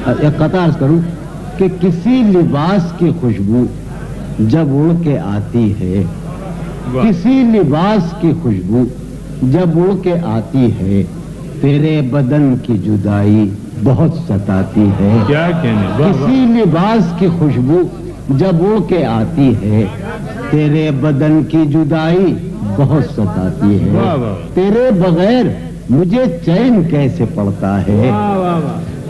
ایک قطع عرض کروں کہ کسی لباس کی خوشبو جب اڑ کے آتی ہے، کسی لباس کی خوشبو جب اڑ کے آتی ہے، تیرے بدن کی جدائی بہت ستاتی ہے۔ کیا کہنے؟ کسی لباس کی خوشبو جب اڑ کے آتی ہے، تیرے بدن کی جدائی بہت ستاتی ہے۔ تیرے بغیر مجھے چین کیسے پڑتا ہے،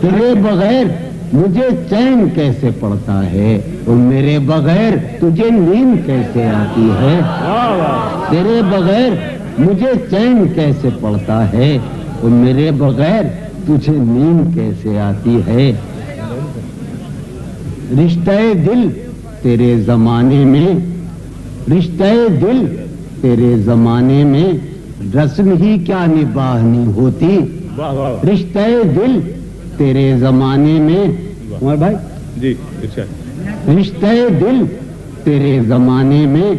تیرے بغیر مجھے چین کیسے پڑتا ہے، اور میرے بغیر تجھے نیند کیسے آتی ہے۔ تیرے بغیر مجھے چین کیسے پڑتا ہے، اور میرے بغیر تجھے نیند کیسے آتی ہے۔ رشتہ دل تیرے زمانے میں، رشتہ دل تیرے زمانے میں رسم ہی کیا نباہنی ہوتی۔ رشتہ دل تیرے زمانے میں، عمر بھائی جی، رشتہ دل تیرے زمانے میں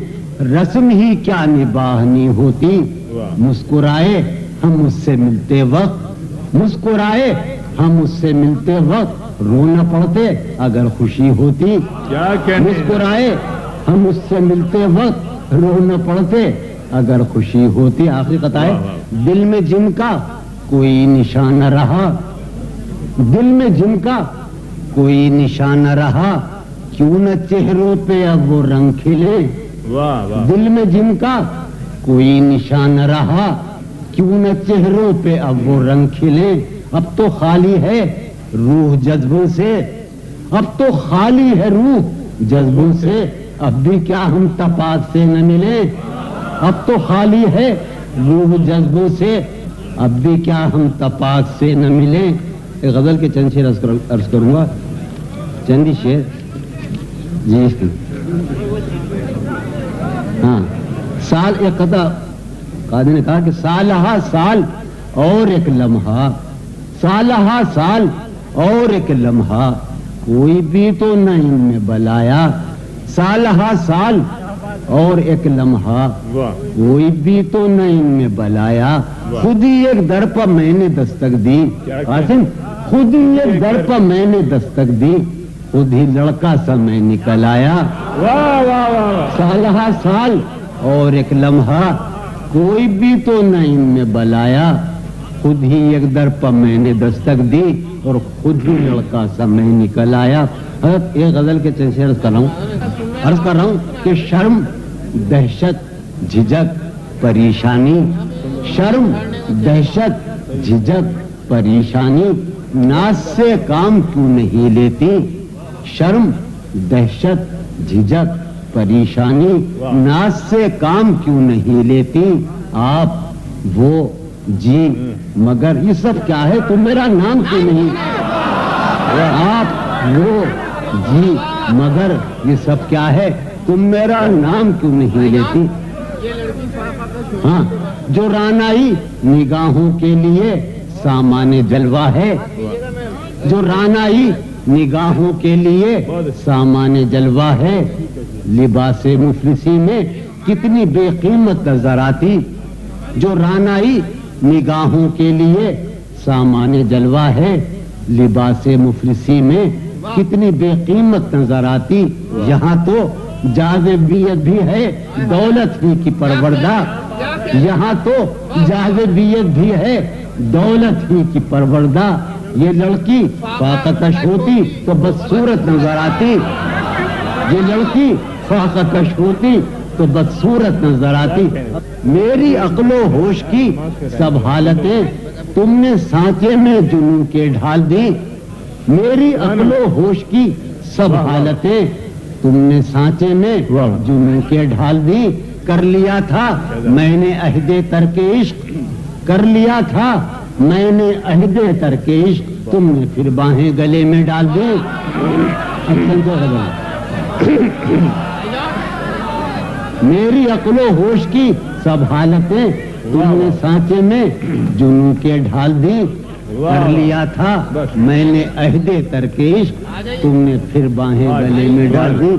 رسم ہی کیا نباہنی ہوتی۔ مسکرائے ہم اس سے ملتے وقت، مسکرائے ہم اس سے ملتے وقت رونا پڑتے اگر خوشی ہوتی۔ کیا کہنے؟ مسکرائے ہم اس سے ملتے وقت رونا پڑتے اگر خوشی ہوتی۔ آخری قطع ہے، دل میں جن کا کوئی نشان نہ رہا، دل میں جن کا کوئی نشان نہ رہا، کیوں نہ چہروں پہ اب وہ رنگ کھلے۔ دل میں جن کا کوئی نشان نہ رہا، کیوں نہ چہروں پہ اب وہ رنگ کھلے۔ اب تو خالی ہے روح جذبوں سے، اب تو خالی ہے روح جذبوں سے، اب بھی کیا ہم تپاک سے نہ ملے۔ اب تو خالی ہے روح جذبوں سے، اب بھی کیا ہم تپاک سے نہ ملے۔ ایک غزل کے چند شعر عرض کروں گا، چند شعر۔ جی ہاں، سال ایک قطع قاضی نے کہا کہ سالہا سال اور ایک لمحہ، سالہا سال اور ایک لمحہ، کوئی بھی تو نہ ان میں بلایا۔ سالہا سال اور ایک لمحہ، کوئی بھی تو نہ ان میں بلایا۔ خود ہی ایک در پر میں نے دستک دی، قاسم خود ہی ایک در پر میں نے دستک دی، خود ہی لڑکا سا میں نکل آیا۔ سالہا سال اور ایک لمحہ، کوئی بھی تو نہ ان میں بلایا، خود ہی ایک در پر میں نے دستک دی اور خود ہی لڑکا سا میں نکل آیا۔ ایک غزل کے چند شعر عرض کر رہا ہوں کہ شرم، دہشت، جھجک، پریشانی، شرم، دہشت، جھجک، پریشانی، ناز سے کام کیوں نہیں لیتی۔ شرم، دہشت، جھجک، پریشانی، ناز سے کام کیوں نہیں لیتی۔ آپ وہ جی مگر یہ سب کیا ہے، تم میرا نام کیوں نہیں۔ آپ وہ جی مگر یہ سب کیا ہے، تم میرا نام کیوں نہیں لیتی۔ ہاں، جو رانائی نگاہوں کے لیے سامان جلوہ ہے، جو رانائی نگاہوں کے لیے سامان جلوہ ہے، لباس مفلسی میں کتنی بے قیمت نظر آتی۔ جو رانائی نگاہوں کے لیے سامان جلوہ ہے، لباس مفلسی میں کتنی بے قیمت نظر آتی۔ یہاں تو جاذبیت بھی ہے دولت ہی کی پروردہ، یہاں تو جاذبیت بھی ہے دولت ہی کی پروردہ۔ یہ لڑکی فاقہ-کش ہوتی تو بدصورت نظر آتی، یہ لڑکی فاقہ-کش ہوتی تو بدصورت نظر آتی۔ میری عقل و ہوش کی سب حالتیں تم نے سانچے میں جنوں کے ڈھال دی۔ میری عقل و ہوش کی سب حالتیں تم نے سانچے میں جنوں کے ڈھال دی۔ کر لیا تھا میں نے عہد ترک عشق، کر لیا تھا میں نے عہد ترک عشق، تم نے پھر باہیں گلے میں ڈال دی۔ میری عقل و ہوش کی سب حالتیں تم نے سانچے میں جنوں کے ڈھال دی۔ کر لیا تھا میں نے عہد ترک عشق، تم نے پھر باہیں گلے میں ڈال دی۔